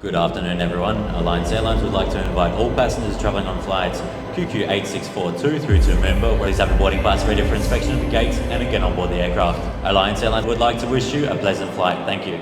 Good afternoon, everyone. Alliance Airlines would like to invite all passengers travelling on flights QQ8642 through to Moomba. Please have a boarding pass ready for inspection at the gates and again on board the aircraft. Alliance Airlines would like to wish you a pleasant flight. Thank you.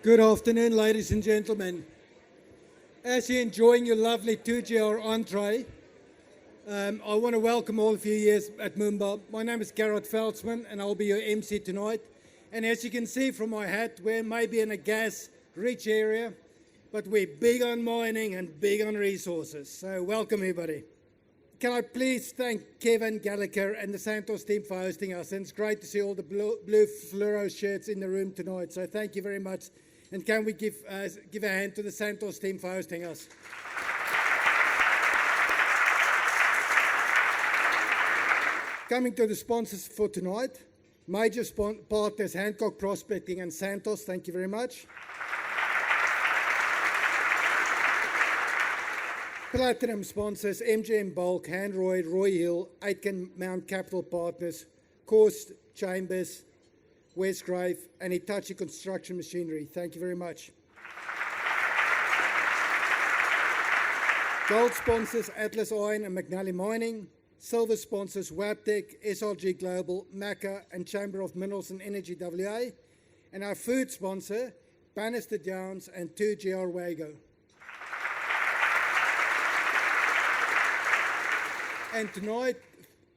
Good afternoon, ladies and gentlemen. As you're enjoying your lovely 2GR entree, I want to welcome all of you here at Moomba. My name is Geralt Feldtsmann and I'll be your MC tonight. And as you can see from my hat, we're maybe in a gas-rich area, but we're big on mining and big on resources. So welcome everybody. Can I please thank Kevin, Gallagher and the Santos team for hosting us. And it's great to see all the blue fluoro shirts in the room tonight. So thank you very much. And can we give a hand to the Santos team for hosting us? Coming to the sponsors for tonight, major partners Hancock Prospecting and Santos, thank you very much. Platinum sponsors MGM Bulk, Handroyd, Roy Hill, Aitken Mount Capital Partners, Course Chambers, Westgrave and Hitachi Construction Machinery. Thank you very much. Gold sponsors Atlas Iron and McNally Mining. Silver sponsors Wabtec, SRG Global, MACA and Chamber of Minerals and Energy WA. And our food sponsor, Bannister Downs and 2GR Wago. And tonight,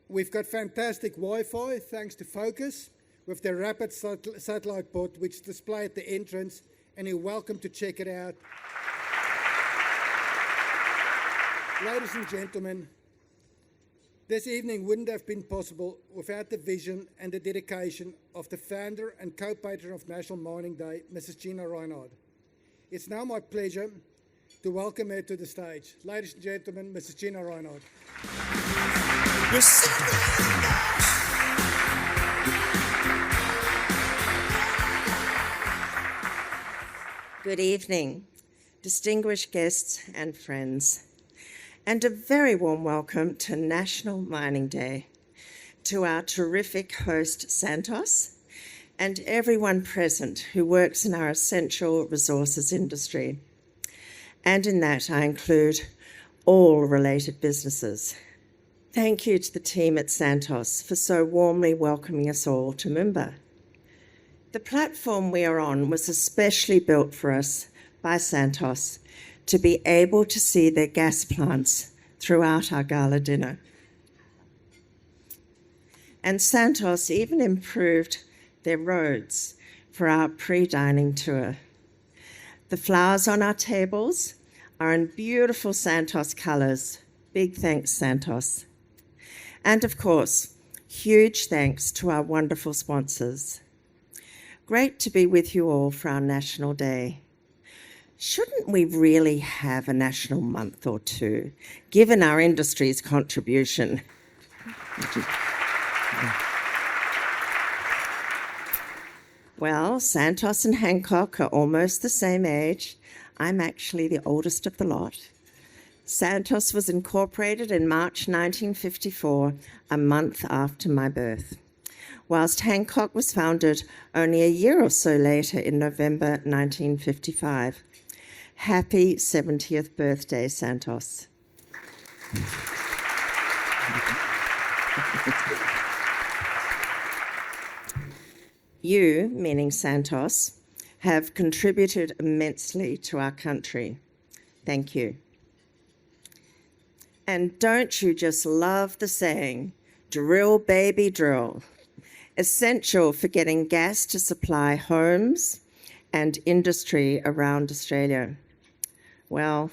we've got fantastic Wi-Fi thanks to Focus, with the rapid satellite pod which is displayed at the entrance, and you're welcome to check it out. Ladies and gentlemen, this evening wouldn't have been possible without the vision and the dedication of the founder and co-patron of National Mining Day, Mrs. Gina Rinehart. It's now my pleasure to welcome her to the stage. Ladies and gentlemen, Mrs. Gina Rinehart. Good evening, distinguished guests and friends, and a very warm welcome to National Mining Day, to our terrific host Santos, and everyone present who works in our essential resources industry. And in that I include all related businesses. Thank you to the team at Santos for so warmly welcoming us all to Moomba. The platform we are on was especially built for us by Santos to be able to see their gas plants throughout our gala dinner. And Santos even improved their roads for our pre-dining tour. The flowers on our tables are in beautiful Santos colours. Big thanks, Santos. And of course, huge thanks to our wonderful sponsors. Great to be with you all for our National Day. Shouldn't we really have a national month or two, given our industry's contribution? Well, Santos and Hancock are almost the same age. I'm actually the oldest of the lot. Santos was incorporated in March 1954, a month after my birth, whilst Hancock was founded only a year or so later in November 1955. Happy 70th birthday, Santos. You, meaning Santos, have contributed immensely to our country. Thank you. And don't you just love the saying, drill, baby, drill? Essential for getting gas to supply homes and industry around Australia. Well,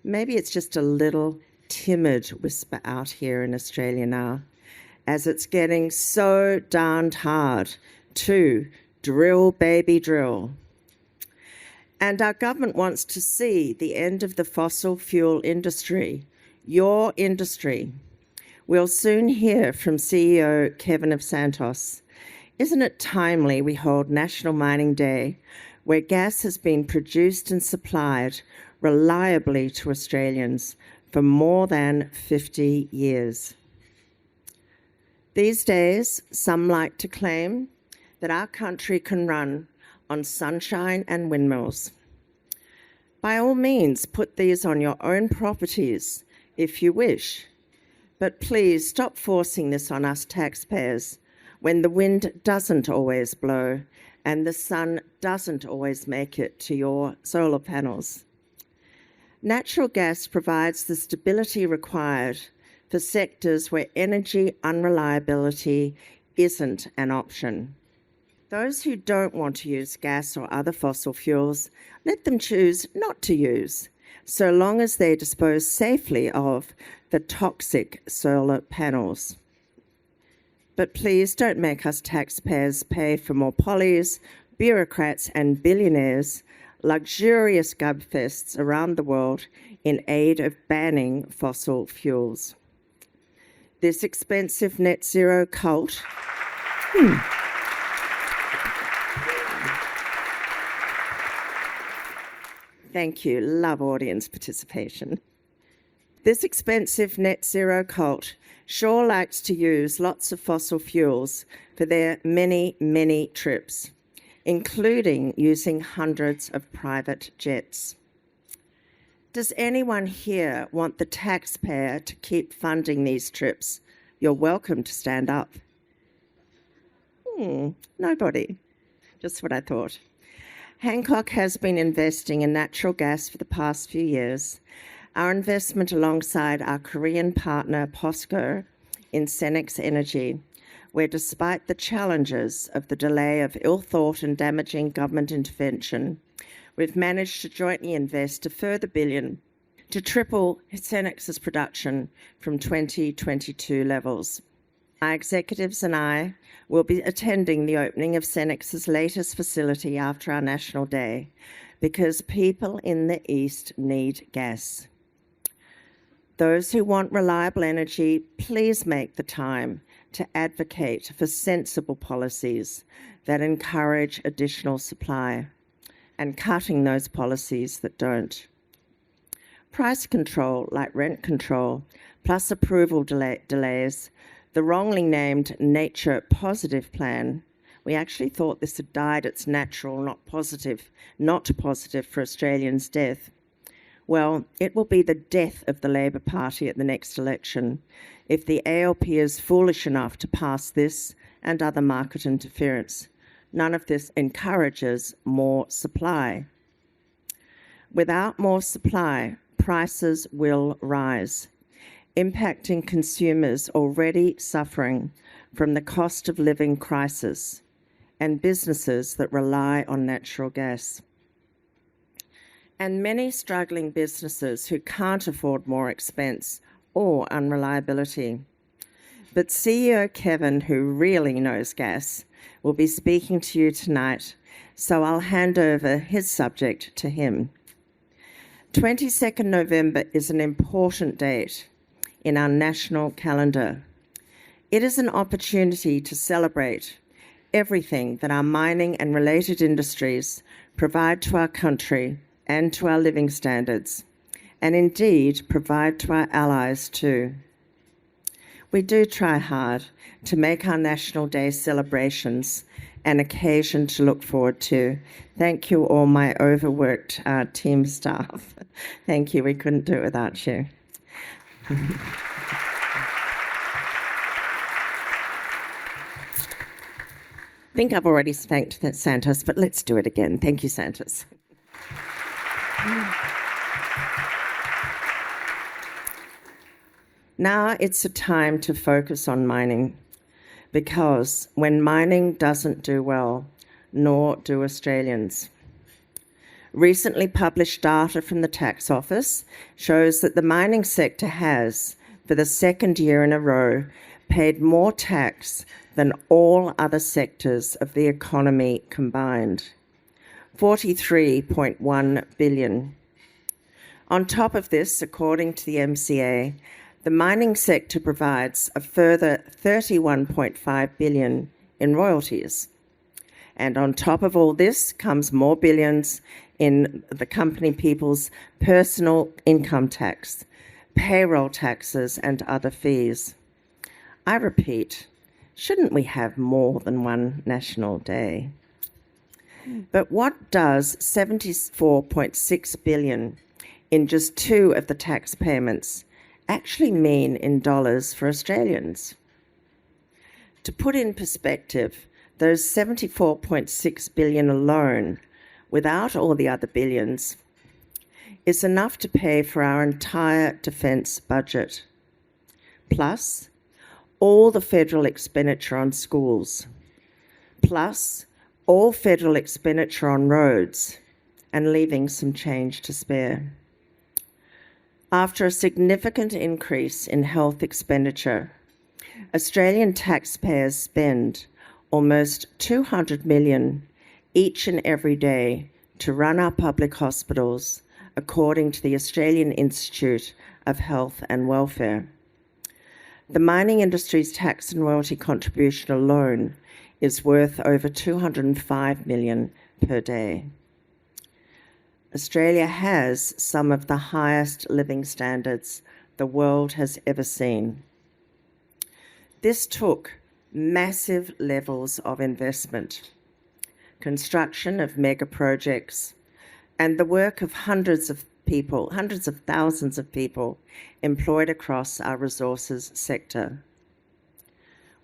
maybe it's just a little timid whisper out here in Australia now, as it's getting so darned hard to drill, baby, drill. And our government wants to see the end of the fossil fuel industry, your industry. We'll soon hear from CEO Kevin of Santos. Isn't it timely we hold National Mining Day, where gas has been produced and supplied reliably to Australians for more than 50 years? These days, some like to claim that our country can run on sunshine and windmills. By all means, put these on your own properties if you wish, but please stop forcing this on us taxpayers when the wind doesn't always blow and the sun doesn't always make it to your solar panels. Natural gas provides the stability required for sectors where energy unreliability isn't an option. Those who don't want to use gas or other fossil fuels, let them choose not to use, so long as they dispose safely of the toxic solar panels. But please don't make us taxpayers pay for more pollies, bureaucrats and billionaires' luxurious gubfests around the world in aid of banning fossil fuels. This expensive net zero cult... Thank you. Love audience participation. This expensive net zero cult sure likes to use lots of fossil fuels for their many, many trips, including using hundreds of private jets. Does anyone here want the taxpayer to keep funding these trips? You're welcome to stand up. Nobody. Just what I thought. Hancock has been investing in natural gas for the past few years. Our investment alongside our Korean partner POSCO in Senex Energy, where despite the challenges of the delay of ill-thought and damaging government intervention, we've managed to jointly invest a further $1 billion to triple Senex's production from 2022 levels. Our executives and I will be attending the opening of Senex's latest facility after our National Day because people in the East need gas. Those who want reliable energy, please make the time to advocate for sensible policies that encourage additional supply and cutting those policies that don't. Price control, like rent control, plus approval delays, the wrongly named Nature Positive Plan, we actually thought this had died its natural, not positive for Australians' death. Well, it will be the death of the Labor Party at the next election if the ALP is foolish enough to pass this and other market interference. None of this encourages more supply. Without more supply, prices will rise, impacting consumers already suffering from the cost of living crisis and businesses that rely on natural gas. And many struggling businesses who can't afford more expense or unreliability. But CEO Kevin, who really knows gas, will be speaking to you tonight, so I'll hand over his subject to him. 22nd November is an important date in our national calendar. It is an opportunity to celebrate everything that our mining and related industries provide to our country and to our living standards, and indeed provide to our allies too. We do try hard to make our National Day celebrations an occasion to look forward to. Thank you all my overworked team staff. Thank you, we couldn't do it without you. I think I've already thanked Santos, but let's do it again. Thank you, Santos. Now it's a time to focus on mining, because when mining doesn't do well, nor do Australians. Recently published data from the Tax Office shows that the mining sector has, for the second year in a row, paid more tax than all other sectors of the economy combined. 43.1 billion. On top of this, according to the MCA, the mining sector provides a further 31.5 billion in royalties. And on top of all this comes more billions in the company people's personal income tax, payroll taxes, and other fees. I repeat, shouldn't we have more than one national day? But what does 74.6 billion in just 2 of the tax payments actually mean in dollars for Australians? To put in perspective, those 74.6 billion alone, without all the other billions, is enough to pay for our entire defence budget, plus all the federal expenditure on schools, plus all federal expenditure on roads, and leaving some change to spare. After a significant increase in health expenditure, Australian taxpayers spend almost 200 million each and every day to run our public hospitals, according to the Australian Institute of Health and Welfare. The mining industry's tax and royalty contribution alone is worth over 205 million per day. Australia has some of the highest living standards the world has ever seen. This took massive levels of investment, construction of mega projects, and the work of hundreds of thousands of people employed across our resources sector.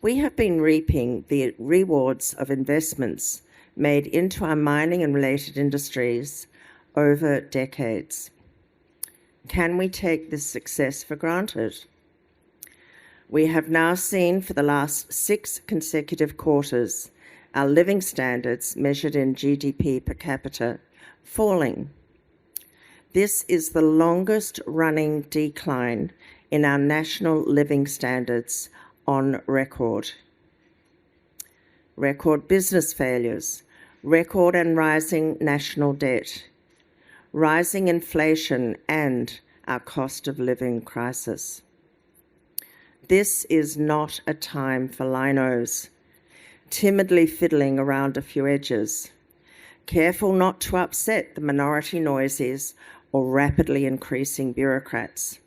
We have been reaping the rewards of investments made into our mining and related industries over decades. Can we take this success for granted? We have now seen for the last 6 consecutive quarters our living standards measured in GDP per capita falling. This is the longest running decline in our national living standards on record. Record business failures, record and rising national debt, rising inflation, and our cost of living crisis. This is not a time for linos, timidly fiddling around a few edges, careful not to upset the minority noises or rapidly increasing bureaucrats,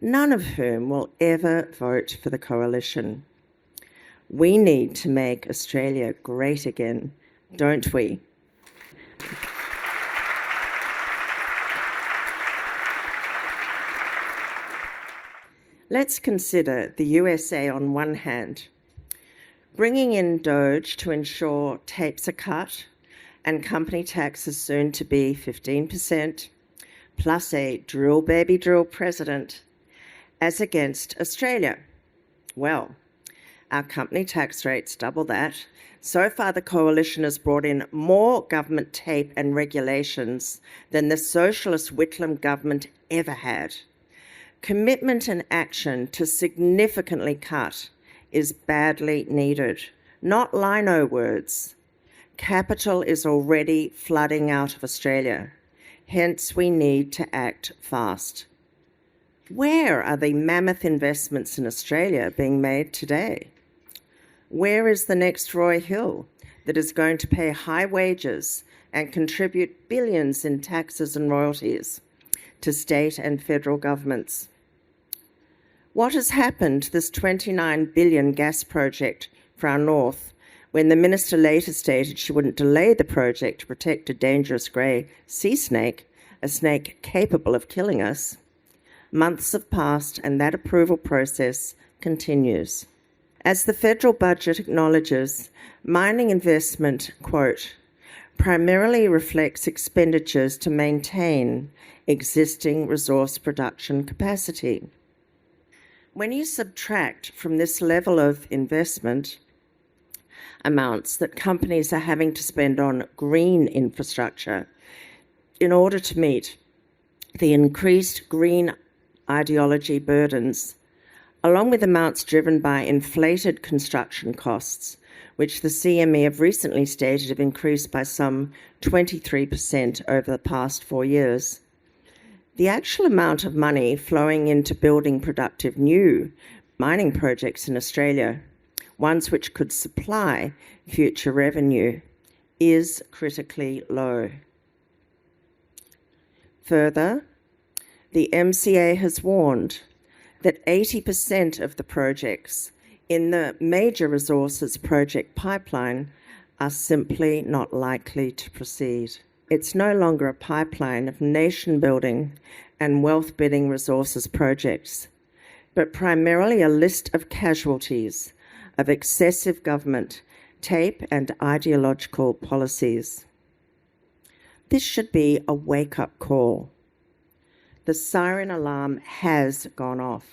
none of whom will ever vote for the coalition. We need to make Australia great again, don't we? Let's consider the USA on one hand, bringing in Doge to ensure tapes are cut and company tax is soon to be 15%, plus a drill baby drill president, as against Australia. Well, our company tax rate's double that. So far, the coalition has brought in more government tape and regulations than the socialist Whitlam government ever had. Commitment and action to significantly cut is badly needed, not lino words. Capital is already flooding out of Australia. Hence, we need to act fast. Where are the mammoth investments in Australia being made today? Where is the next Roy Hill that is going to pay high wages and contribute billions in taxes and royalties to state and federal governments? What has happened to this $29 billion gas project for our north when the minister later stated she wouldn't delay the project to protect a dangerous grey sea snake, a snake capable of killing us? Months have passed and that approval process continues. As the federal budget acknowledges, mining investment, quote, primarily reflects expenditures to maintain existing resource production capacity. When you subtract from this level of investment amounts that companies are having to spend on green infrastructure, in order to meet the increased green ideology burdens, along with amounts driven by inflated construction costs, which the CME have recently stated have increased by some 23% over the past 4 years. The actual amount of money flowing into building productive new mining projects in Australia, ones which could supply future revenue, is critically low. Further, the MCA has warned that 80% of the projects in the major resources project pipeline are simply not likely to proceed. It's no longer a pipeline of nation-building and wealth-bidding resources projects, but primarily a list of casualties of excessive government, tape and ideological policies. This should be a wake-up call. The siren alarm has gone off.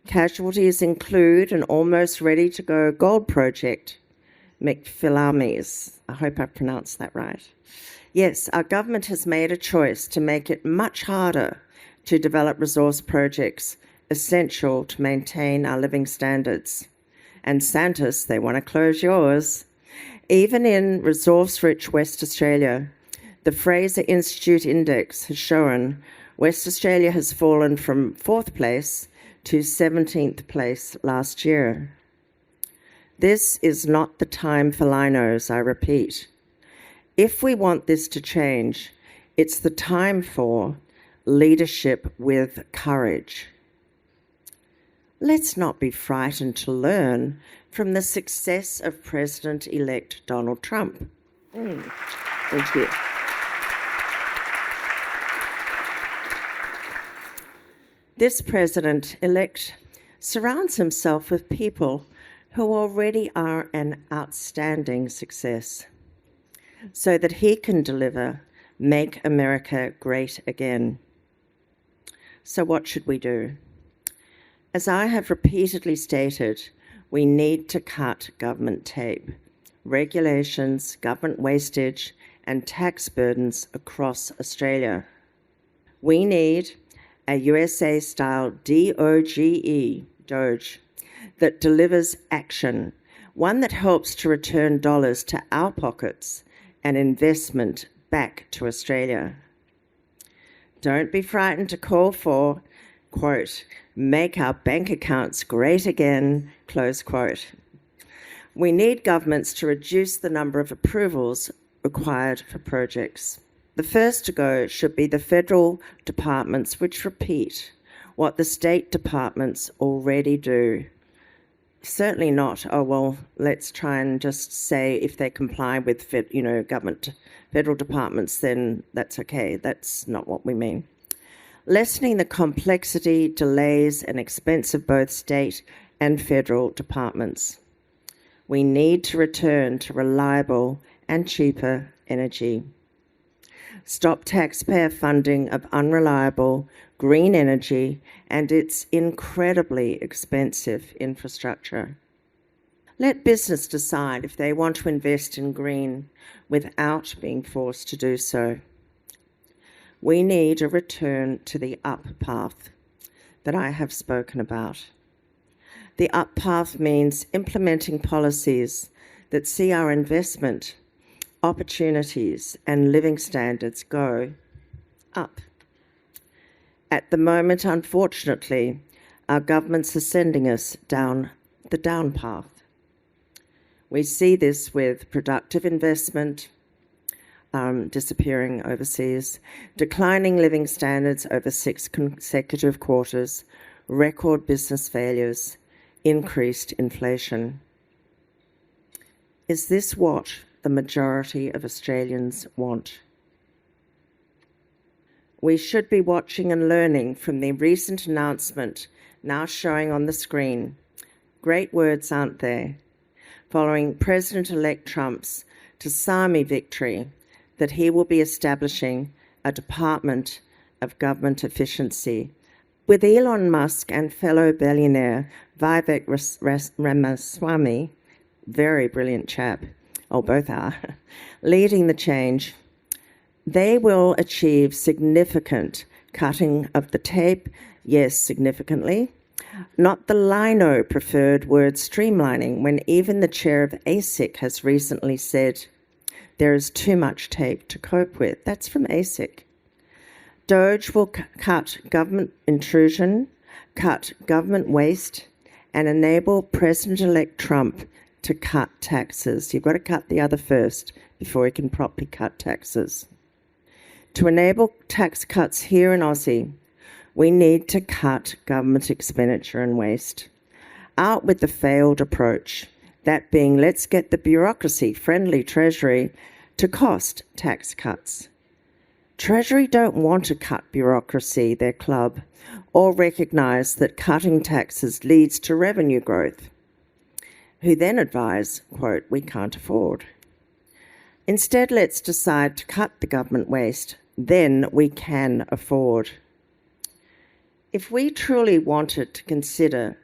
Casualties include an almost ready-to-go gold project, McPhilamies. I hope I pronounced that right. Yes, our government has made a choice to make it much harder to develop resource projects essential to maintain our living standards. And Santos, they want to close yours. Even in resource-rich West Australia, the Fraser Institute Index has shown West Australia has fallen from 4th place to 17th place last year. This is not the time for linos, I repeat. If we want this to change, it's the time for leadership with courage. Let's not be frightened to learn from the success of President-elect Donald Trump. Thank you. This president-elect surrounds himself with people who already are an outstanding success, so that he can deliver Make America Great Again. So what should we do? As I have repeatedly stated, we need to cut government tape, regulations, government wastage, and tax burdens across Australia. We need a USA-style DOGE, that delivers action, one that helps to return dollars to our pockets and investment back to Australia. Don't be frightened to call for, quote, make our bank accounts great again, close quote. We need governments to reduce the number of approvals required for projects. The first to go should be the federal departments, which repeat what the state departments already do. Certainly not, oh, well, let's try and just say if they comply with, government, federal departments, then that's okay. That's not what we mean. Lessening the complexity, delays, and expense of both state and federal departments. We need to return to reliable and cheaper energy. Stop taxpayer funding of unreliable green energy and its incredibly expensive infrastructure. Let business decide if they want to invest in green without being forced to do so. We need a return to the up path that I have spoken about. The up path means implementing policies that see our investment, opportunities, and living standards go up. At the moment, unfortunately, our governments are sending us down the down path. We see this with productive investment disappearing overseas, declining living standards over 6 consecutive quarters, record business failures, increased inflation. Is this what the majority of Australians want? We should be watching and learning from the recent announcement now showing on the screen. Great words, aren't they? Following President-elect Trump's tsunami victory, that he will be establishing a Department of Government Efficiency with Elon Musk and fellow billionaire Vivek Ramaswamy, very brilliant chap, both are, leading the change. They will achieve significant cutting of the tape, yes, significantly, not the lino-preferred word streamlining, when even the chair of ASIC has recently said there is too much tape to cope with. That's from ASIC. Doge will cut government intrusion, cut government waste, and enable President-elect Trump to cut taxes. You've got to cut the other first before he can properly cut taxes. To enable tax cuts here in Aussie, we need to cut government expenditure and waste. Out with the failed approach, that being let's get the bureaucracy-friendly Treasury to cost tax cuts. Treasury don't want to cut bureaucracy, their club, or recognise that cutting taxes leads to revenue growth, who then advise, quote, we can't afford. Instead, let's decide to cut the government waste, then we can afford. If we truly wanted to consider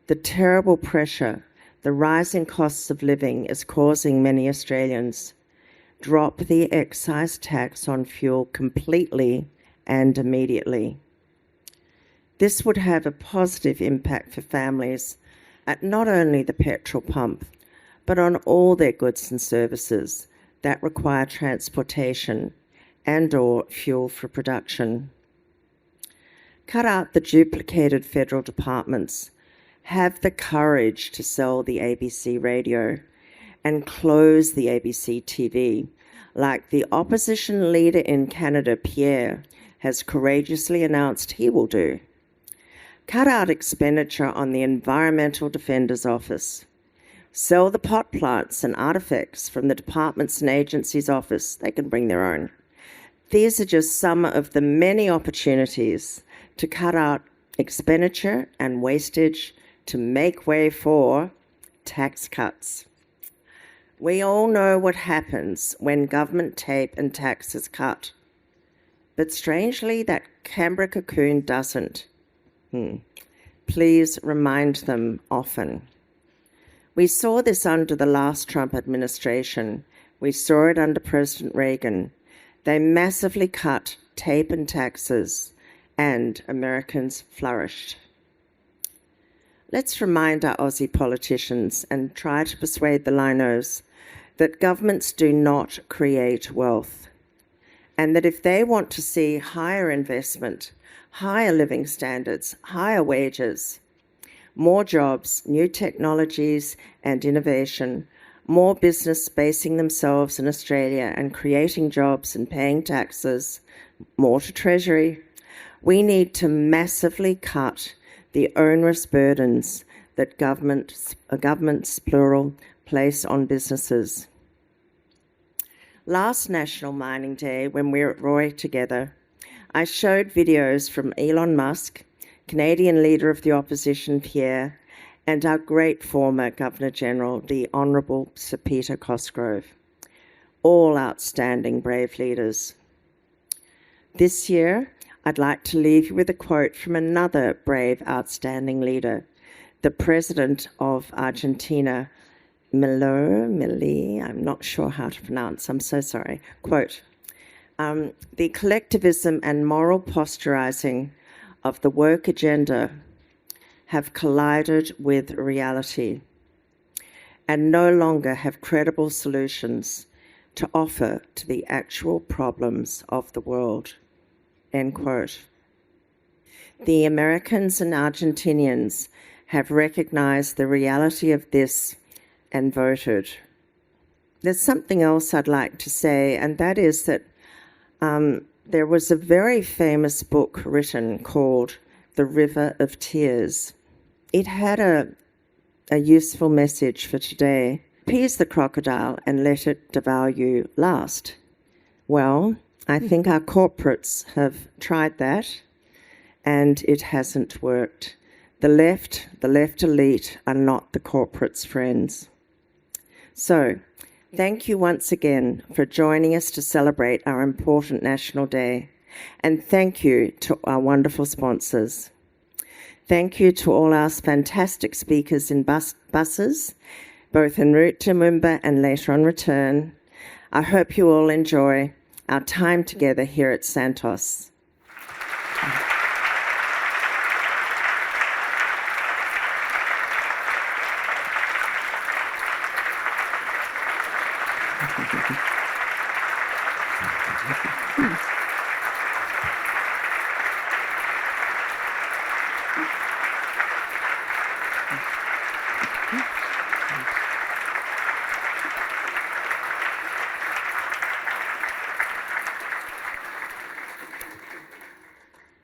the terrible pressure the rising costs of living is causing many Australians, drop the excise tax on fuel completely and immediately. This would have a positive impact for families at not only the petrol pump, but on all their goods and services that require transportation and/or fuel for production. Cut out the duplicated federal departments, have the courage to sell the ABC radio, and close the ABC TV, like the opposition leader in Canada, Pierre, has courageously announced he will do. Cut out expenditure on the Environmental Defender's Office. Sell the pot plants and artefacts from the departments and agencies' office. They can bring their own. These are just some of the many opportunities to cut out expenditure and wastage to make way for tax cuts. We all know what happens when government tape and tax is cut. But strangely, that Canberra cocoon doesn't. Please remind them often. We saw this under the last Trump administration. We saw it under President Reagan. They massively cut tape and taxes, and Americans flourished. Let's remind our Aussie politicians and try to persuade the linos that governments do not create wealth, and that if they want to see higher investment, higher living standards, higher wages, more jobs, new technologies and innovation, more business basing themselves in Australia and creating jobs and paying taxes, more to Treasury, we need to massively cut the onerous burdens that governments, plural, place on businesses. Last National Mining Day, when we were at Roy together, I showed videos from Elon Musk, Canadian Leader of the Opposition, Pierre, and our great former Governor-General, the Honourable Sir Peter Cosgrove. All outstanding brave leaders. This year, I'd like to leave you with a quote from another brave, outstanding leader, the President of Argentina, Milei, I'm not sure how to pronounce, I'm so sorry. Quote, the collectivism and moral posturizing of the woke agenda have collided with reality and no longer have credible solutions to offer to the actual problems of the world. End quote. The Americans and Argentinians have recognized the reality of this and voted. There's something else I'd like to say, and that is that there was a very famous book written called The River of Tears. It had a useful message for today. Appease the crocodile and let it devour you last. Well, I think our corporates have tried that, and it hasn't worked. The left elite are not the corporates' friends. So, thank you once again for joining us to celebrate our important National Day, and thank you to our wonderful sponsors. Thank you to all our fantastic speakers in buses, both en route to Moomba and later on return. I hope you all enjoy our time together here at Santos.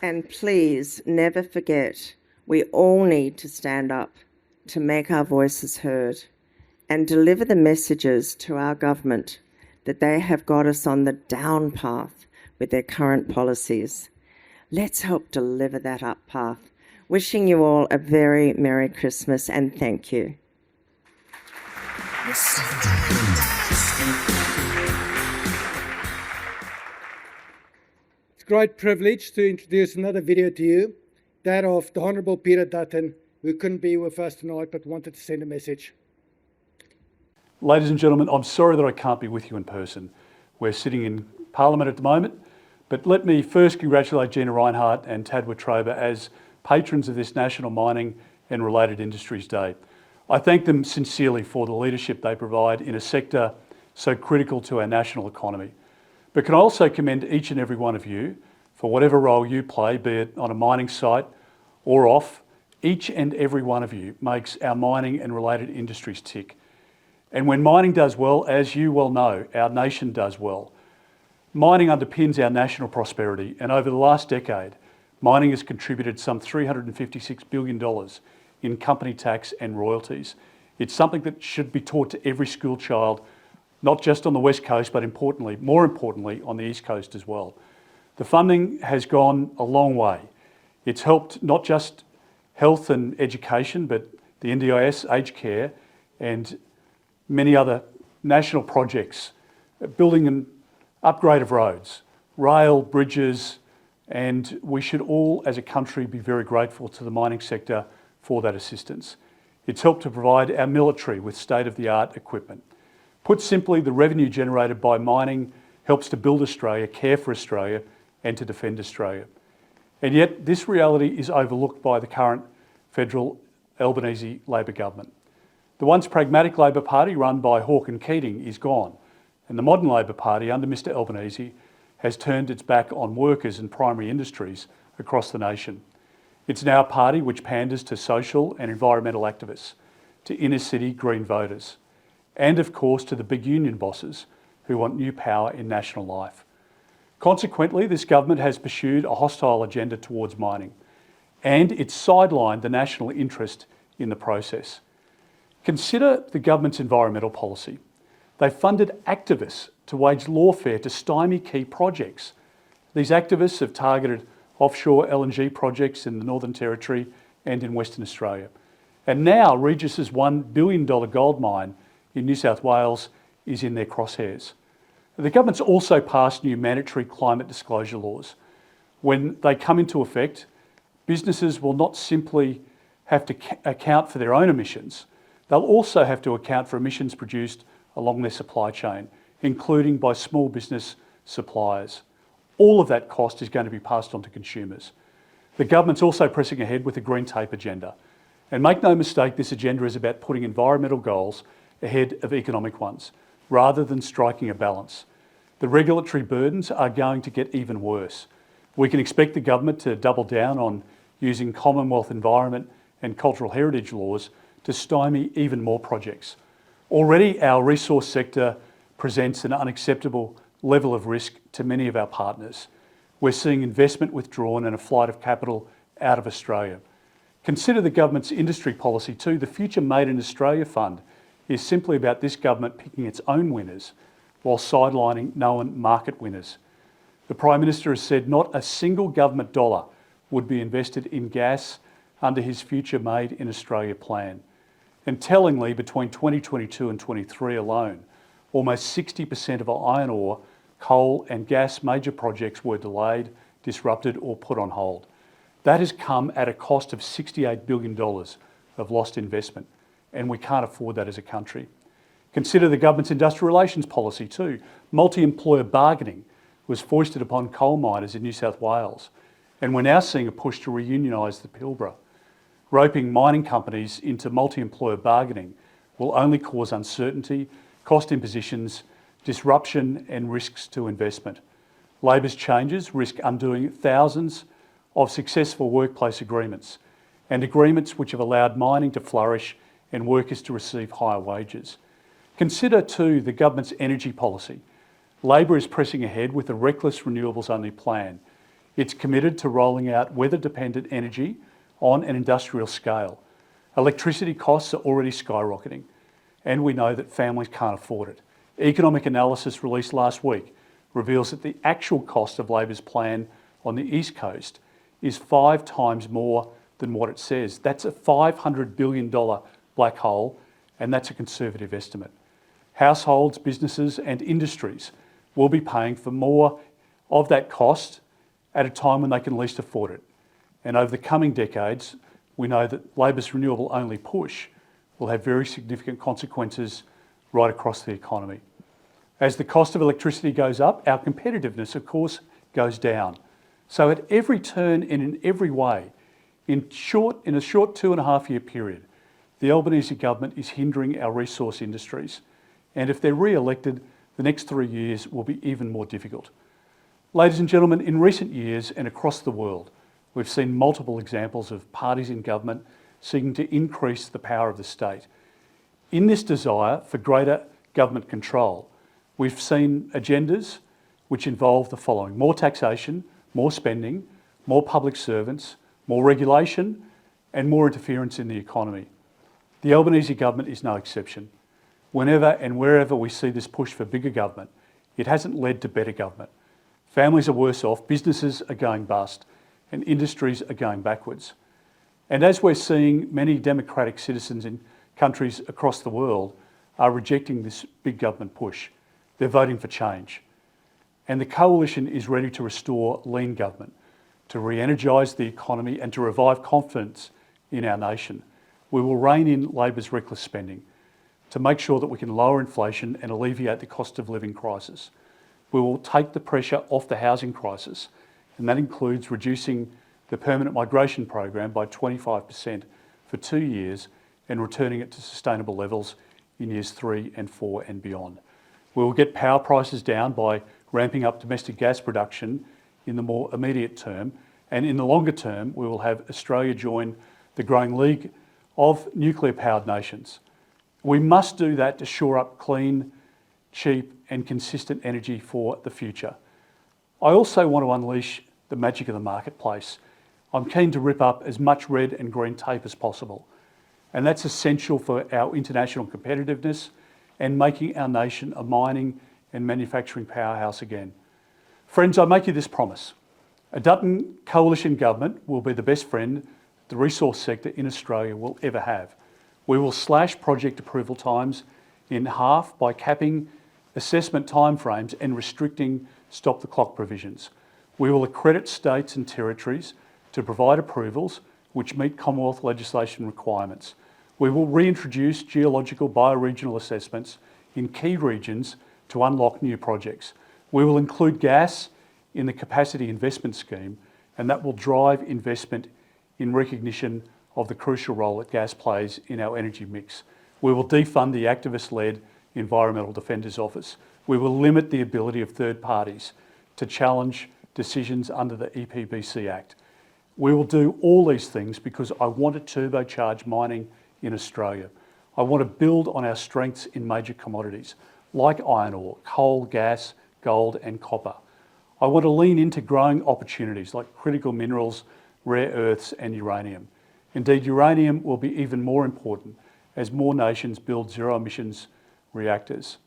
And please never forget, we all need to stand up to make our voices heard and deliver the messages to our government that they have got us on the down path with their current policies. Let's help deliver that up path. Wishing you all a very Merry Christmas and thank you. It's a great privilege to introduce another video to you, that of the Honourable Peter Dutton, who couldn't be with us tonight but wanted to send a message. Ladies and gentlemen, I'm sorry that I can't be with you in person. We're sitting in Parliament at the moment, but let me first congratulate Gina Rinehart and Watroba as patrons of this National Mining and Related Industries Day. I thank them sincerely for the leadership they provide in a sector so critical to our national economy. But can I also commend each and every one of you for whatever role you play, be it on a mining site or off. Each and every one of you makes our mining and related industries tick. And when mining does well, as you well know, our nation does well. Mining underpins our national prosperity, and over the last decade, mining has contributed some $356 billion in company tax and royalties. It's something that should be taught to every school child, not just on the West Coast, but more importantly, on the East Coast as well. The funding has gone a long way. It's helped not just health and education, but the NDIS, aged care, and many other national projects, building an upgrade of roads, rail, bridges, and we should all as a country be very grateful to the mining sector for that assistance. It's helped to provide our military with state-of-the-art equipment. Put simply, the revenue generated by mining helps to build Australia, care for Australia, and to defend Australia. And yet this reality is overlooked by the current federal Albanese Labor government. The once pragmatic Labor Party run by Hawke and Keating is gone, and the modern Labor Party under Mr Albanese has turned its back on workers and primary industries across the nation. It's now a party which panders to social and environmental activists, to inner city Green voters, and of course to the big union bosses who want new power in national life. Consequently, this government has pursued a hostile agenda towards mining, and it's sidelined the national interest in the process. Consider the government's environmental policy. They funded activists to wage lawfare to stymie key projects. These activists have targeted offshore LNG projects in the Northern Territory and in Western Australia. And now Regis's $1 billion gold mine in New South Wales is in their crosshairs. The government's also passed new mandatory climate disclosure laws. When they come into effect, businesses will not simply have to account for their own emissions, they'll also have to account for emissions produced along their supply chain, including by small business suppliers. All of that cost is going to be passed on to consumers. The government's also pressing ahead with a green tape agenda. And make no mistake, this agenda is about putting environmental goals ahead of economic ones, rather than striking a balance. The regulatory burdens are going to get even worse. We can expect the government to double down on using Commonwealth environment and cultural heritage laws to stymie even more projects. Already our resource sector presents an unacceptable level of risk to many of our partners. We're seeing investment withdrawn and a flight of capital out of Australia. Consider the government's industry policy too. The Future Made in Australia Fund is simply about this government picking its own winners while sidelining known market winners. The Prime Minister has said not a single government dollar would be invested in gas under his Future Made in Australia plan. And tellingly, between 2022 and 23 alone, almost 60% of our iron ore, coal and gas major projects were delayed, disrupted or put on hold. That has come at a cost of $68 billion of lost investment, and we can't afford that as a country. Consider the government's industrial relations policy too. Multi-employer bargaining was foisted upon coal miners in New South Wales, and we're now seeing a push to reunionise the Pilbara. Roping mining companies into multi-employer bargaining will only cause uncertainty, cost impositions, disruption and risks to investment. Labor's changes risk undoing thousands of successful workplace agreements and agreements which have allowed mining to flourish and workers to receive higher wages. Consider too the government's energy policy. Labor is pressing ahead with a reckless renewables-only plan. It's committed to rolling out weather-dependent energy on an industrial scale. Electricity costs are already skyrocketing, and we know that families can't afford it. Economic analysis released last week reveals that the actual cost of Labor's plan on the East Coast is 5 times more than what it says. That's a $500 billion black hole, and that's a conservative estimate. Households, businesses and industries will be paying for more of that cost at a time when they can least afford it. And over the coming decades, we know that Labor's renewable-only push will have very significant consequences right across the economy. As the cost of electricity goes up, our competitiveness, of course, goes down. So at every turn and in every way, in a short 2.5-year period, the Albanese government is hindering our resource industries. And if they're re-elected, the next 3 years will be even more difficult. Ladies and gentlemen, in recent years and across the world, we've seen multiple examples of parties in government seeking to increase the power of the state. In this desire for greater government control, we've seen agendas which involve the following: more taxation, more spending, more public servants, more regulation, and more interference in the economy. The Albanese government is no exception. Whenever and wherever we see this push for bigger government, it hasn't led to better government. Families are worse off, businesses are going bust, and industries are going backwards. And as we're seeing, many democratic citizens in countries across the world are rejecting this big government push. They're voting for change. And the coalition is ready to restore lean government, to re-energise the economy and to revive confidence in our nation. We will rein in Labor's reckless spending to make sure that we can lower inflation and alleviate the cost of living crisis. We will take the pressure off the housing crisis, and that includes reducing the permanent migration program by 25% for 2 years and returning it to sustainable levels in years 3 and 4 and beyond. We will get power prices down by ramping up domestic gas production in the more immediate term, and in the longer term, we will have Australia join the growing league of nuclear-powered nations. We must do that to shore up clean, cheap and consistent energy for the future. I also want to unleash the magic of the marketplace. I'm keen to rip up as much red and green tape as possible, and that's essential for our international competitiveness and making our nation a mining and manufacturing powerhouse again. Friends, I make you this promise. A Dutton coalition government will be the best friend the resource sector in Australia will ever have. We will slash project approval times in half by capping assessment timeframes and restricting stop-the-clock provisions. We will accredit states and territories to provide approvals which meet Commonwealth legislation requirements. We will reintroduce geological bioregional assessments in key regions to unlock new projects. We will include gas in the capacity investment scheme, and that will drive investment in recognition of the crucial role that gas plays in our energy mix. We will defund the activist-led Environmental Defenders Office. We will limit the ability of third parties to challenge decisions under the EPBC Act. We will do all these things because I want to turbocharge mining in Australia. I want to build on our strengths in major commodities like iron ore, coal, gas, gold and copper. I want to lean into growing opportunities like critical minerals, rare earths and uranium. Indeed, uranium will be even more important as more nations build zero emissions reactors.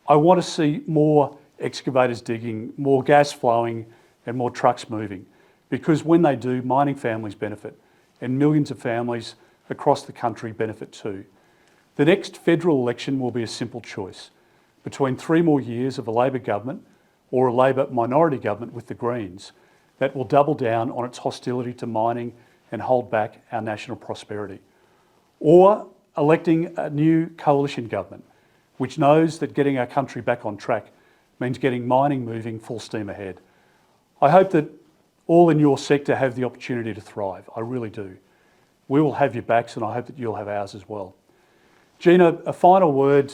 I want to see more excavators digging, more gas flowing and more trucks moving, because when they do, mining families benefit and millions of families across the country benefit too. The next federal election will be a simple choice between 3 more years of a Labor government or a Labor minority government with the Greens that will double down on its hostility to mining and hold back our national prosperity. Or electing a new coalition government which knows that getting our country back on track means getting mining moving full steam ahead. I hope that all in your sector have the opportunity to thrive. I really do. We will have your backs, and I hope that you'll have ours as well. Gina, a final word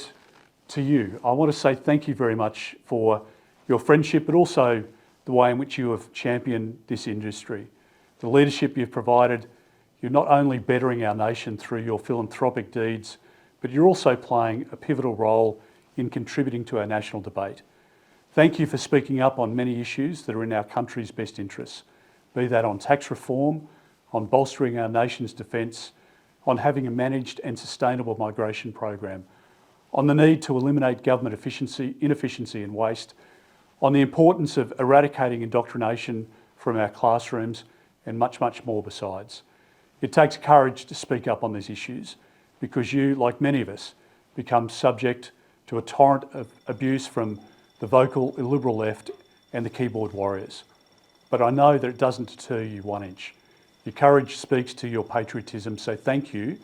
to you. I want to say thank you very much for your friendship, but also the way in which you have championed this industry. The leadership you've provided, you're not only bettering our nation through your philanthropic deeds, but you're also playing a pivotal role in contributing to our national debate. Thank you for speaking up on many issues that are in our country's best interests, be that on tax reform, on bolstering our nation's defence, on having a managed and sustainable migration program, on the need to eliminate government inefficiency and waste, on the importance of eradicating indoctrination from our classrooms, and much, much more besides. It takes courage to speak up on these issues because you, like many of us, become subject to a torrent of abuse from the vocal illiberal left and the keyboard warriors. But I know that it doesn't deter you one inch. Your courage speaks to your patriotism, so thank you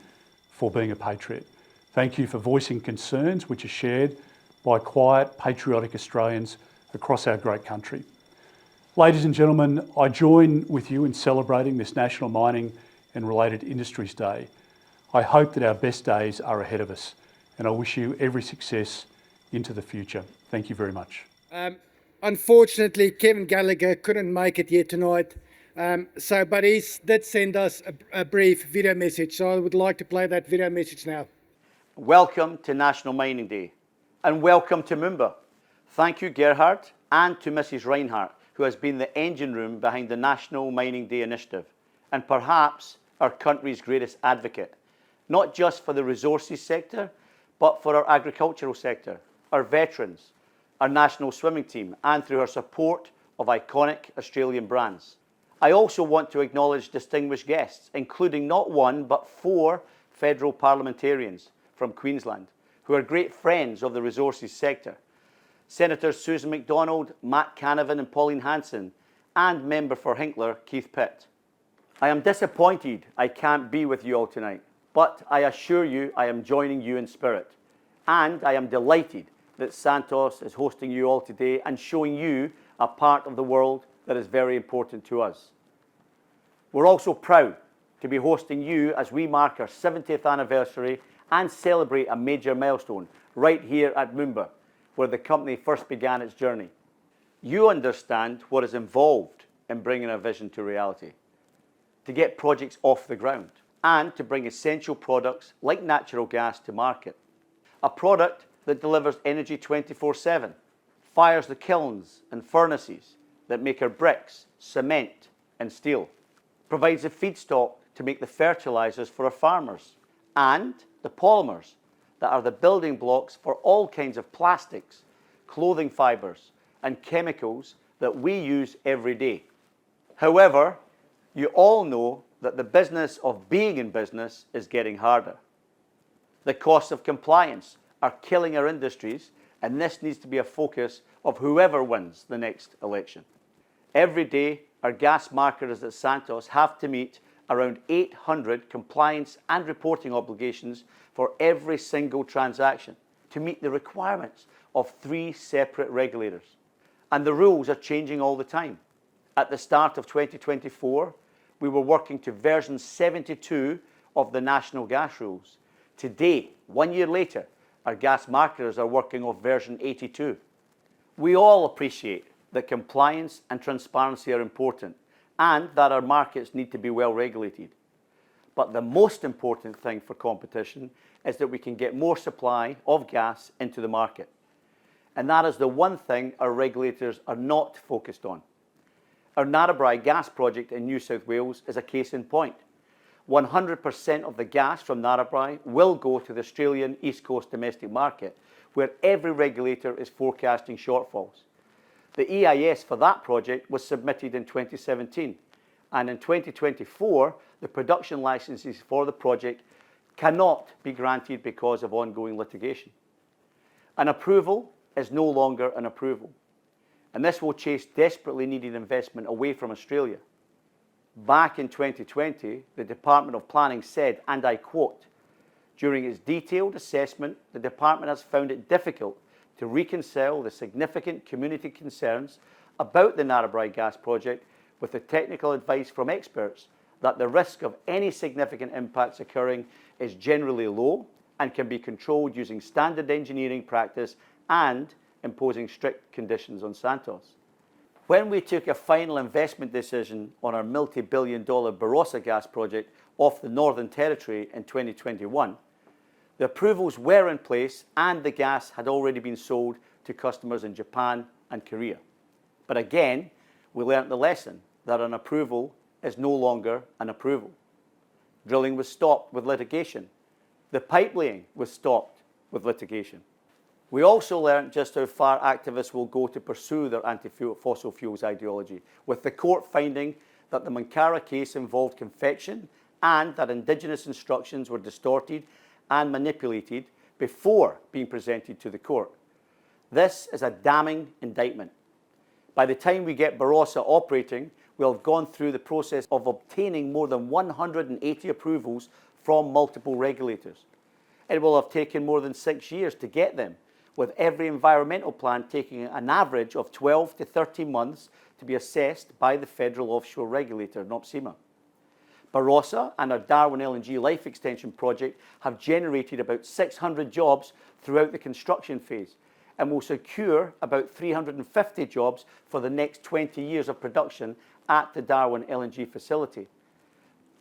for being a patriot. Thank you for voicing concerns which are shared by quiet, patriotic Australians across our great country. Ladies and gentlemen, I join with you in celebrating this National Mining and Related Industries Day. I hope that our best days are ahead of us, and I wish you every success into the future. Thank you very much. Unfortunately, Kevin Gallagher couldn't make it here tonight, but he did send us a brief video message, so I would like to play that video message now. Welcome to National Mining Day, and welcome to Moomba. Thank you, Geralt, and to Mrs. Rinehart, who has been the engine room behind the National Mining Day initiative, and perhaps our country's greatest advocate, not just for the resources sector, but for our agricultural sector, our veterans, our national swimming team, and through her support of iconic Australian brands. I also want to acknowledge distinguished guests, including not one, but 4 federal parliamentarians from Queensland, who are great friends of the resources sector. Senators Susan MacDonald, Matt Canavan and Pauline Hanson, and member for Hinkler, Keith Pitt. I am disappointed I can't be with you all tonight, but I assure you I am joining you in spirit. And I am delighted that Santos is hosting you all today and showing you a part of the world that is very important to us. We're also proud to be hosting you as we mark our 70th anniversary and celebrate a major milestone right here at Moomba, where the company first began its journey. You understand what is involved in bringing a vision to reality, to get projects off the ground, and to bring essential products like natural gas to market. A product that delivers energy 24/7, fires the kilns and furnaces that make our bricks, cement and steel, provides the feedstock to make the fertilizers for our farmers, and the polymers that are the building blocks for all kinds of plastics, clothing fibers and chemicals that we use every day. However, you all know that the business of being in business is getting harder. The costs of compliance are killing our industries, and this needs to be a focus of whoever wins the next election. Every day, our gas marketers at Santos have to meet around 800 compliance and reporting obligations for every single transaction to meet the requirements of 3 separate regulators. And the rules are changing all the time. At the start of 2024, we were working to version 72 of the national gas rules. Today, 1 year later, our gas marketers are working off version 82. We all appreciate that compliance and transparency are important and that our markets need to be well regulated. But the most important thing for competition is that we can get more supply of gas into the market. And that is the one thing our regulators are not focused on. Our Narrabri gas project in New South Wales is a case in point. 100% of the gas from Narrabri will go to the Australian East Coast domestic market, where every regulator is forecasting shortfalls. The EIS for that project was submitted in 2017, and in 2024, the production licenses for the project cannot be granted because of ongoing litigation. An approval is no longer an approval, and this will chase desperately needed investment away from Australia. Back in 2020, the Department of Planning said, and I quote, "During its detailed assessment, the department has found it difficult to reconcile the significant community concerns about the Narrabri gas project with the technical advice from experts that the risk of any significant impacts occurring is generally low and can be controlled using standard engineering practice and imposing strict conditions on Santos. When we took a final investment decision on our multi-billion-dollar Barossa gas project off the Northern Territory in 2021, the approvals were in place and the gas had already been sold to customers in Japan and Korea. But again, we learnt the lesson that an approval is no longer an approval. Drilling was stopped with litigation. The pipelaying was stopped with litigation. We also learnt just how far activists will go to pursue their anti-fossil fuels ideology, with the court finding that the Mankara case involved confection and that Indigenous instructions were distorted and manipulated before being presented to the court. This is a damning indictment. By the time we get Barossa operating, we'll have gone through the process of obtaining more than 180 approvals from multiple regulators. It will have taken more than 6 years to get them, with every environmental plan taking an average of 12 to 13 months to be assessed by the federal offshore regulator, NOPSEMA. Barossa and our Darwin LNG life extension project have generated about 600 jobs throughout the construction phase and will secure about 350 jobs for the next 20 years of production at the Darwin LNG facility.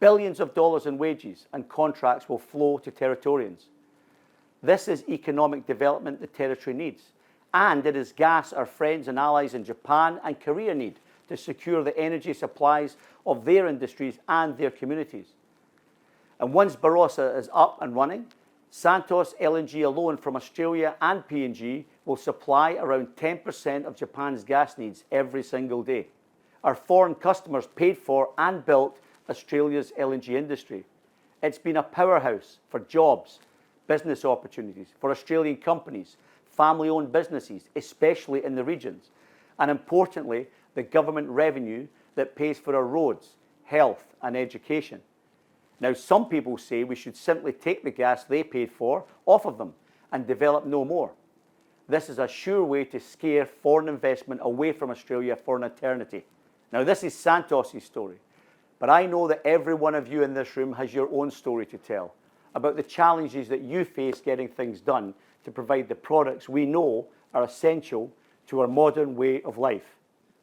Billions of dollars in wages and contracts will flow to Territorians. This is economic development the Territory needs, and it is gas our friends and allies in Japan and Korea need to secure the energy supplies of their industries and their communities. And once Barossa is up and running, Santos LNG alone from Australia and PNG will supply around 10% of Japan's gas needs every single day. Our foreign customers paid for and built Australia's LNG industry. It's been a powerhouse for jobs, business opportunities, for Australian companies, family-owned businesses, especially in the regions, and importantly, the government revenue that pays for our roads, health and education. Now, some people say we should simply take the gas they paid for off of them and develop no more. This is a sure way to scare foreign investment away from Australia for an eternity. Now, this is Santos' story, but I know that every one of you in this room has your own story to tell about the challenges that you face getting things done to provide the products we know are essential to our modern way of life.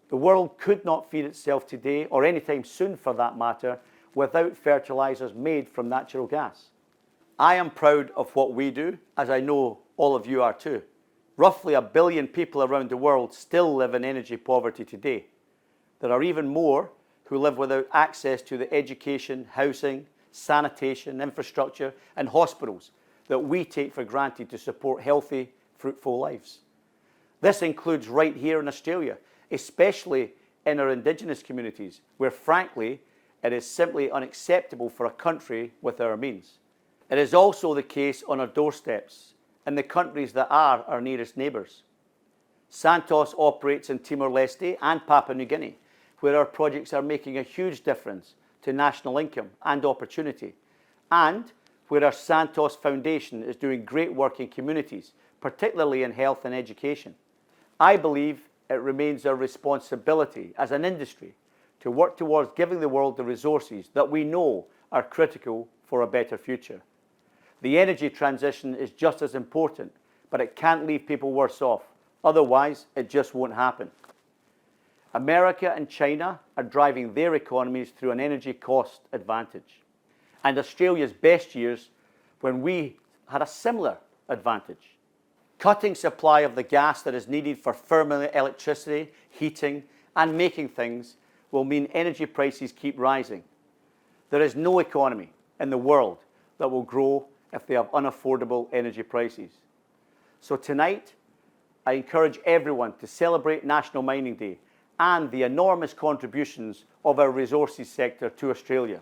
The world could not feed itself today, or anytime soon for that matter, without fertilizers made from natural gas. I am proud of what we do, as I know all of you are too. Roughly 1 billion people around the world still live in energy poverty today. There are even more who live without access to the education, housing, sanitation, infrastructure and hospitals that we take for granted to support healthy, fruitful lives. This includes right here in Australia, especially in our Indigenous communities, where frankly, it is simply unacceptable for a country with our means. It is also the case on our doorsteps, in the countries that are our nearest neighbours. Santos operates in Timor-Leste and Papua New Guinea, where our projects are making a huge difference to national income and opportunity, and where our Santos Foundation is doing great work in communities, particularly in health and education. I believe it remains our responsibility as an industry to work towards giving the world the resources that we know are critical for a better future. The energy transition is just as important, but it can't leave people worse off. Otherwise, it just won't happen. America and China are driving their economies through an energy cost advantage. And Australia's best years when we had a similar advantage. Cutting supply of the gas that is needed for firming electricity, heating, and making things will mean energy prices keep rising. There is no economy in the world that will grow if they have unaffordable energy prices. So tonight, I encourage everyone to celebrate National Mining Day and the enormous contributions of our resources sector to Australia.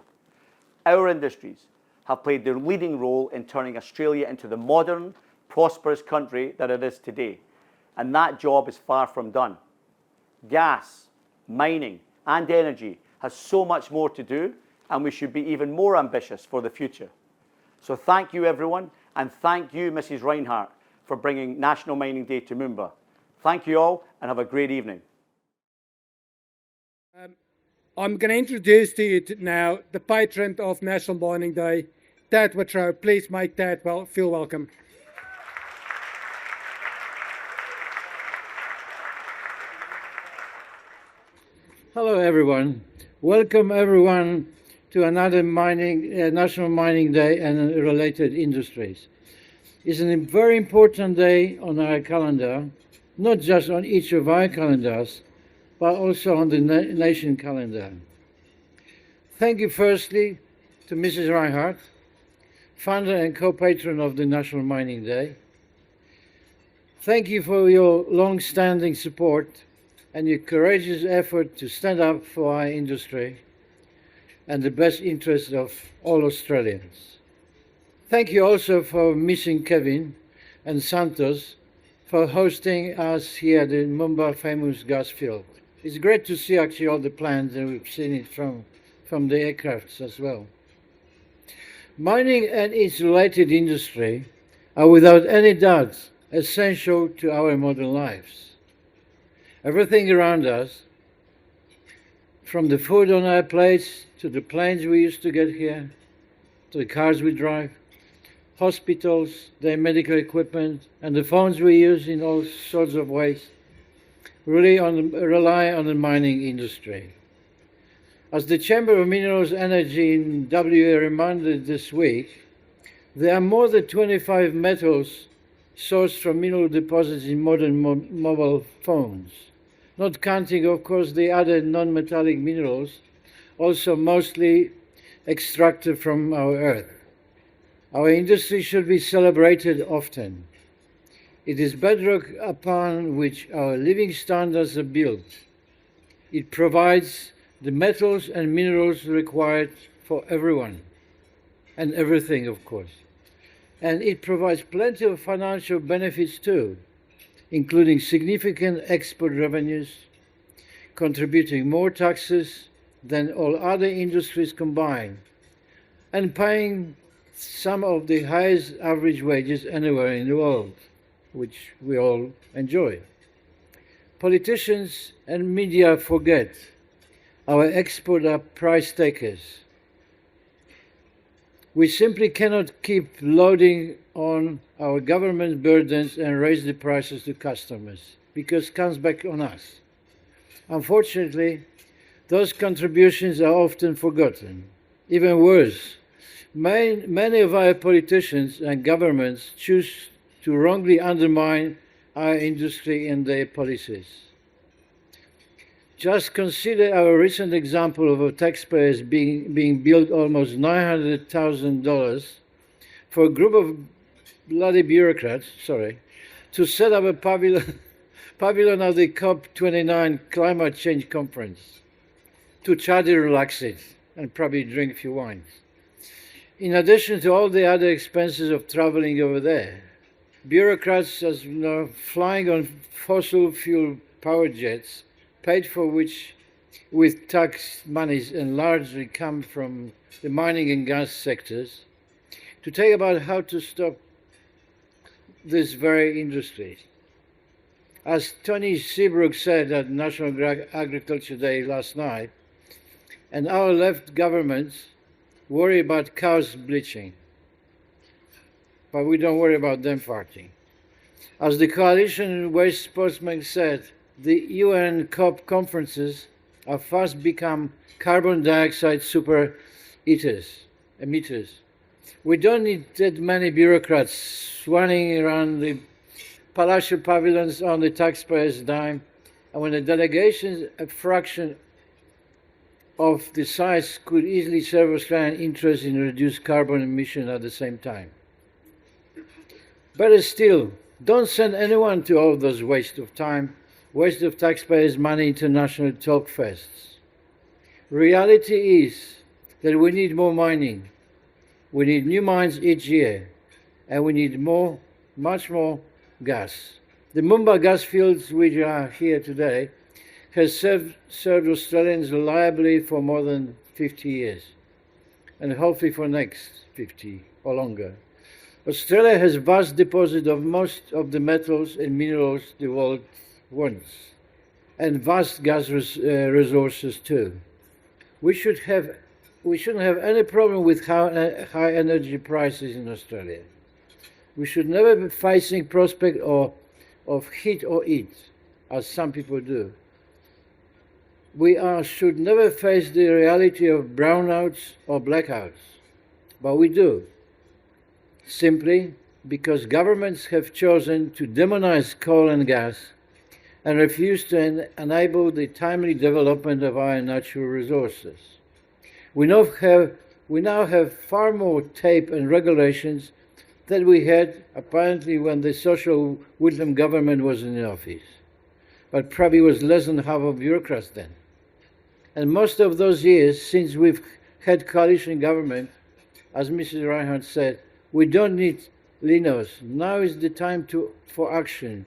Our industries have played their leading role in turning Australia into the modern, prosperous country that it is today, and that job is far from done. Gas, mining, and energy has so much more to do, and we should be even more ambitious for the future. So thank you, everyone, and thank you, Mrs. Rinehart, for bringing National Mining Day to Moomba. Thank you all and have a great evening. I'm going to introduce to you now the patron of National Mining Day, Tad Watroba. Please make Tad feel welcome. Hello everyone. Welcome everyone to another National Mining Day and related industries. It's a very important day on our calendar, not just on each of our calendars, but also on the nation calendar. Thank you firstly to Mrs. Rinehart, founder and co-patron of the National Mining Day. Thank you for your long-standing support and your courageous effort to stand up for our industry and the best interests of all Australians. Thank you also for missing Kevin and Santos for hosting us here at the Moomba famous gas field. It's great to see actually all the plants, and we've seen it from the aircrafts as well. Mining and its related industry are without any doubt essential to our modern lives. Everything around us, from the food on our plates, to the planes we used to get here, to the cars we drive, hospitals, their medical equipment, and the phones we use in all sorts of ways, rely on the mining industry. As the Chamber of Minerals Energy in WA reminded this week, there are more than 25 metals sourced from mineral deposits in modern mobile phones, not counting, of course, the other non-metallic minerals, also mostly extracted from our earth. Our industry should be celebrated often. It is bedrock upon which our living standards are built. It provides the metals and minerals required for everyone and everything, of course. And it provides plenty of financial benefits too, including significant export revenues, contributing more taxes than all other industries combined, and paying some of the highest average wages anywhere in the world, which we all enjoy. Politicians and media forget our exports are price takers. We simply cannot keep loading on our government burdens and raise the prices to customers, because it comes back on us. Unfortunately, those contributions are often forgotten. Even worse, many of our politicians and governments choose to wrongly undermine our industry and their policies. Just consider our recent example of taxpayers being billed almost $900,000 for a group of bloody bureaucrats, to set up a pavilion of the COP29 climate change conference, to try to relax it and probably drink a few wines. In addition to all the other expenses of traveling over there, bureaucrats, as you know, flying on fossil fuel power jets, paid for which with tax monies and largely come from the mining and gas sectors, to talk about how to stop this very industry. As Tony Seabrook said at National Agriculture Day last night, and our left governments worry about cows bleaching, but we don't worry about them farting. As the coalition waste sportsman said, the UN COP conferences have fast become carbon dioxide super emitters. We don't need that many bureaucrats swanning around the palatial pavilions on the taxpayers' dime, and when the delegations, a fraction of the size, could easily serve Australian interests in reduced carbon emission at the same time. Better still, don't send anyone to all those waste of time, waste of taxpayers' money, international talk fests. Reality is that we need more mining. We need new mines each year, and we need much more gas. The Moomba gas fields which are here today has served Australians reliably for more than 50 years, and hopefully for the next 50 or longer. Australia has vast deposits of most of the metals and minerals the world wants, and vast gas resources too. We shouldn't have any problem with high energy prices in Australia. We should never be facing prospect of heat or eat, as some people do. We should never face the reality of brownouts or blackouts, but we do, simply because governments have chosen to demonize coal and gas and refuse to enable the timely development of our natural resources. We now have far more tape and regulations than we had apparently when the social Whitlam government was in office, but probably was less than half of bureaucrats then. And most of those years since we've had coalition government, as Mrs. Rinehart said, we don't need Linos. Now is the time for action.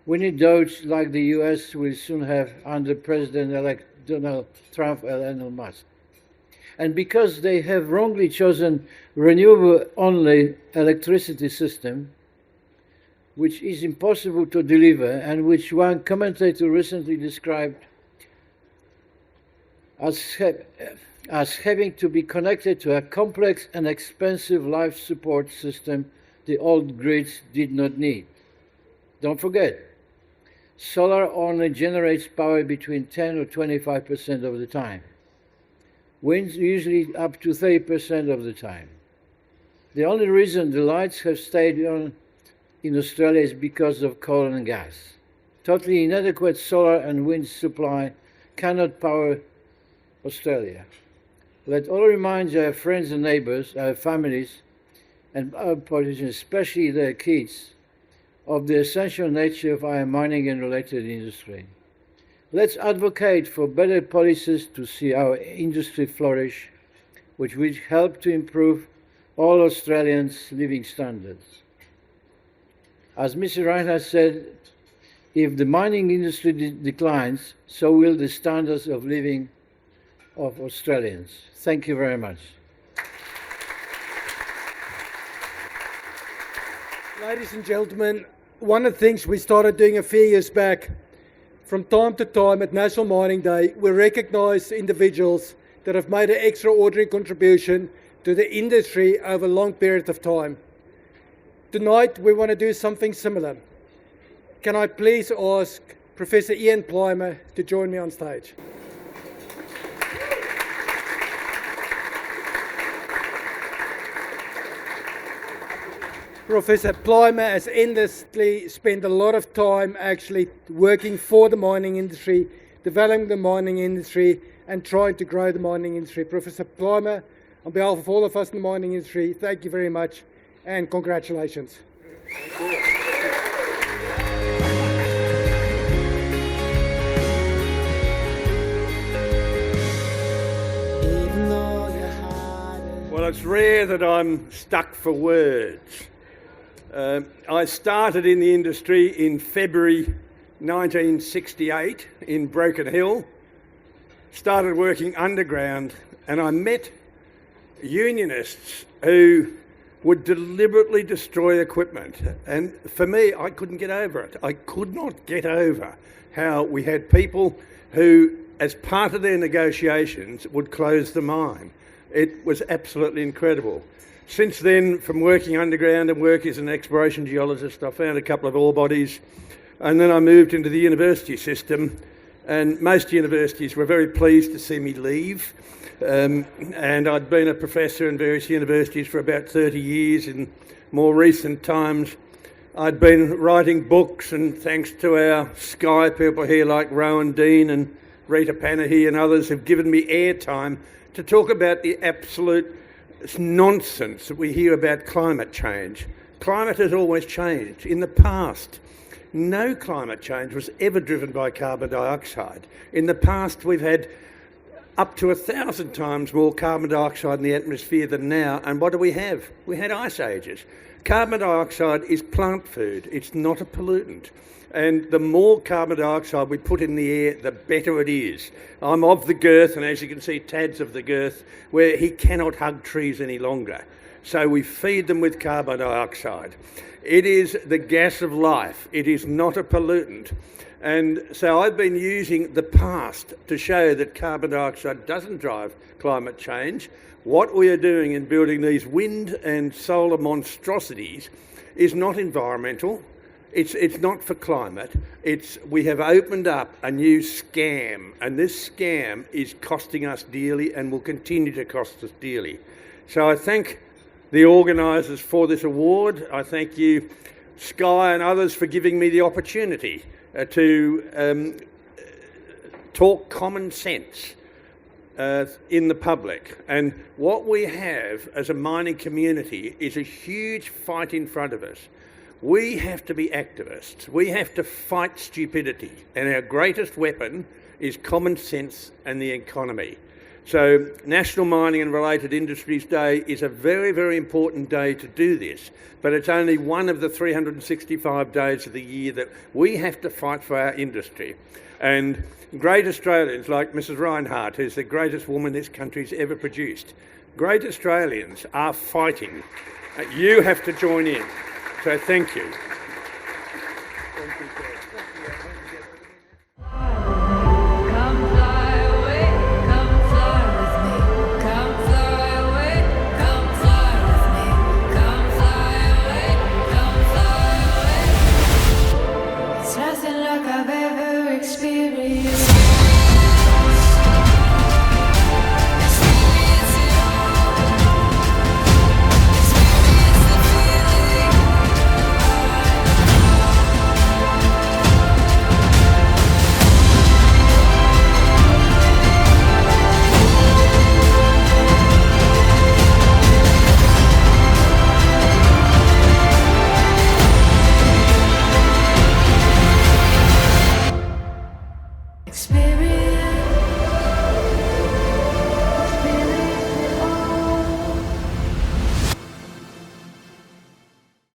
We need those like the US will soon have under President-elect Donald Trump and Elon Musk. And because they have wrongly chosen renewable-only electricity system, which is impossible to deliver and which one commentator recently described as having to be connected to a complex and expensive life support system the old grids did not need. Don't forget, solar only generates power between 10 or 25% of the time. Wind's usually up to 30% of the time. The only reason the lights have stayed on in Australia is because of coal and gas. Totally inadequate solar and wind supply cannot power Australia. Let all remind our friends and neighbours, our families, and our politicians, especially their kids, of the essential nature of our mining and related industry. Let's advocate for better policies to see our industry flourish, which will help to improve all Australians' living standards. As Mr. Rinehart said, if the mining industry declines, so will the standards of living of Australians. Thank you very much. Ladies and gentlemen, one of the things we started doing a few years back, from time to time at National Mining Day, we recognise individuals that have made an extraordinary contribution to the industry over a long period of time. Tonight we want to do something similar. Can I please ask Professor Ian Plimer to join me on stage? Professor Plimer has endlessly spent a lot of time actually working for the mining industry, developing the mining industry, and trying to grow the mining industry. Professor Plimer, on behalf of all of us in the mining industry, thank you very much and congratulations. Well, it's rare that I'm stuck for words. I started in the industry in February 1968 in Broken Hill, started working underground, and I met unionists who would deliberately destroy equipment. And for me, I couldn't get over it. I could not get over how we had people who, as part of their negotiations, would close the mine. It was absolutely incredible. Since then, from working underground and work as an exploration geologist, I found a couple of ore bodies, and then I moved into the university system, and most universities were very pleased to see me leave. And I'd been a professor in various universities for about 30 years. In more recent times, I'd been writing books, and thanks to our Sky people here like Rowan Dean and Rita Panahi and others have given me airtime to talk about the absolute nonsense that we hear about climate change. Climate has always changed. In the past, no climate change was ever driven by carbon dioxide. In the past, we've had up to 1,000 times more carbon dioxide in the atmosphere than now, and what do we have? We had ice ages. Carbon dioxide is plant food. It's not a pollutant. And the more carbon dioxide we put in the air, the better it is. I'm of the girth, and as you can see, Tad's of the girth, where he cannot hug trees any longer. so we feed them with carbon dioxide. It is the gas of life. It is not a pollutant. And so I've been using the past to show that carbon dioxide doesn't drive climate change. What we are doing in building these wind and solar monstrosities is not environmental. It's not for climate. We have opened up a new scam, and this scam is costing us dearly and will continue to cost us dearly. So I thank the organisers for this award. I thank you, Sky and others, for giving me the opportunity to talk common sense in the public. And what we have as a mining community is a huge fight in front of us. We have to be activists. We have to fight stupidity. And our greatest weapon is common sense and the economy. So National Mining and Related Industries Day is a very, very important day to do this, but it's only one of the 365 days of the year that we have to fight for our industry. And great Australians like Mrs. Rinehart, who's the greatest woman this country's ever produced, great Australians are fighting. You have to join in. So thank you.